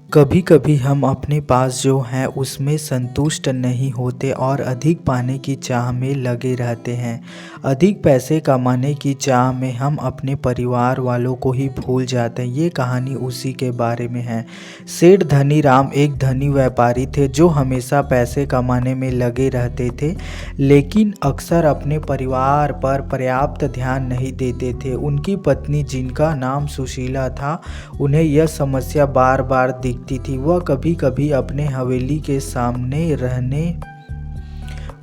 कभी कभी हम अपने पास जो है उसमें संतुष्ट नहीं होते और अधिक पाने की चाह में लगे रहते हैं। अधिक पैसे कमाने की चाह में हम अपने परिवार वालों को ही भूल जाते हैं। ये कहानी उसी के बारे में है। सेठ धनीराम एक धनी व्यापारी थे जो हमेशा पैसे कमाने में लगे रहते थे, लेकिन अक्सर अपने परिवार पर पर्याप्त ध्यान नहीं देते थे। उनकी पत्नी, जिनका नाम सुशीला था, उन्हें यह समस्या बार बार दिखती थी। वह कभी कभी अपने हवेली के सामने रहने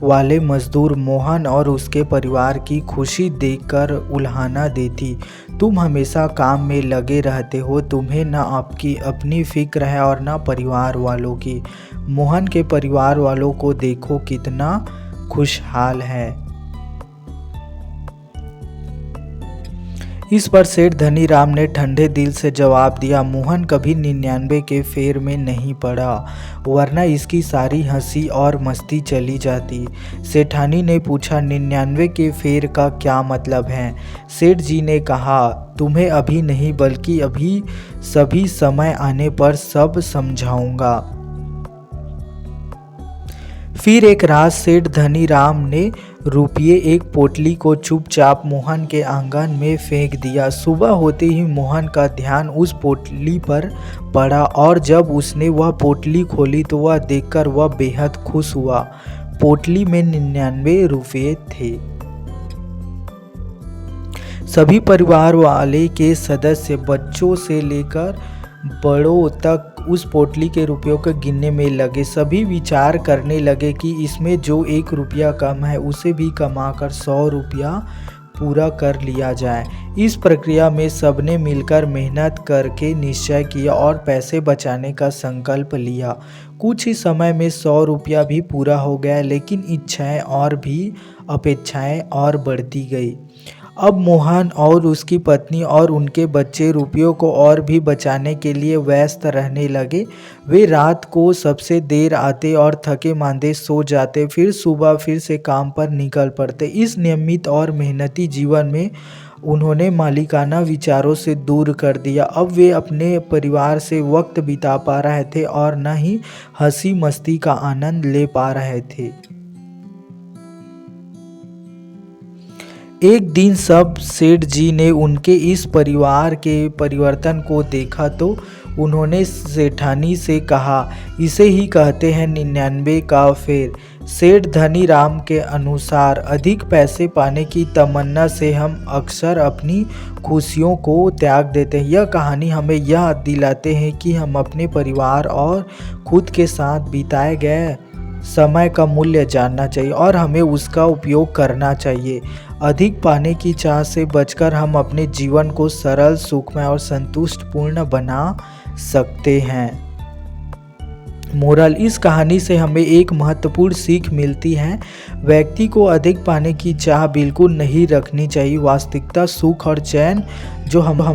वाले मजदूर मोहन और उसके परिवार की खुशी देखकर उल्हाना देती। तुम हमेशा काम में लगे रहते हो, तुम्हें न आपकी अपनी फिक्र है और न परिवार वालों की। मोहन के परिवार वालों को देखो, कितना खुशहाल है। इस पर सेठ धनीराम ने ठंडे दिल से जवाब दिया, मोहन कभी 99 के फेर में नहीं पड़ा, वरना इसकी सारी हंसी और मस्ती चली जाती। सेठानी ने पूछा, 99 के फेर का क्या मतलब है? सेठ जी ने कहा, तुम्हें अभी नहीं बल्कि अभी सभी समय आने पर सब समझाऊंगा। फिर एक रात सेठ धनीराम ने रुपये एक पोटली को चुपचाप मोहन के आंगन में फेंक दिया। सुबह होते ही मोहन का ध्यान उस पोटली पर पड़ा और जब उसने वह पोटली खोली तो वह देखकर वह बेहद खुश हुआ। पोटली में 99 रुपये थे। सभी परिवार वाले के सदस्य, बच्चों से लेकर बड़ों तक, उस पोटली के रुपयों को गिनने में लगे। सभी विचार करने लगे कि इसमें जो 1 रुपया कम है उसे भी कमाकर 100 रुपया पूरा कर लिया जाए। इस प्रक्रिया में सबने मिलकर मेहनत करके निश्चय किया और पैसे बचाने का संकल्प लिया। कुछ ही समय में 100 रुपया भी पूरा हो गया, लेकिन इच्छाएं और भी अपेक्षाएं और बढ़ती गई। अब मोहन और उसकी पत्नी और उनके बच्चे रुपयों को और भी बचाने के लिए व्यस्त रहने लगे। वे रात को सबसे देर आते और थके मांदे सो जाते, फिर सुबह फिर से काम पर निकल पड़ते। इस नियमित और मेहनती जीवन में उन्होंने मालिकाना विचारों से दूर कर दिया। अब वे अपने परिवार से वक्त बिता पा रहे थे और न ही हंसी मस्ती का आनंद ले पा रहे थे। एक दिन सब सेठ जी ने उनके इस परिवार के परिवर्तन को देखा तो उन्होंने सेठानी से कहा, इसे ही कहते हैं 99 का फेर। सेठ धनीराम के अनुसार अधिक पैसे पाने की तमन्ना से हम अक्सर अपनी खुशियों को त्याग देते हैं। यह कहानी हमें यह दिलाते हैं कि हम अपने परिवार और खुद के साथ बिताए गए समय का मूल्य जानना चाहिए और हमें उसका उपयोग करना चाहिए। अधिक पाने की चाह से बचकर हम अपने जीवन को सरल, सुखमय और संतुष्टपूर्ण बना सकते हैं। मोरल: इस कहानी से हमें एक महत्वपूर्ण सीख मिलती है। व्यक्ति को अधिक पाने की चाह बिल्कुल नहीं रखनी चाहिए। वास्तविकता, सुख और चैन जो हम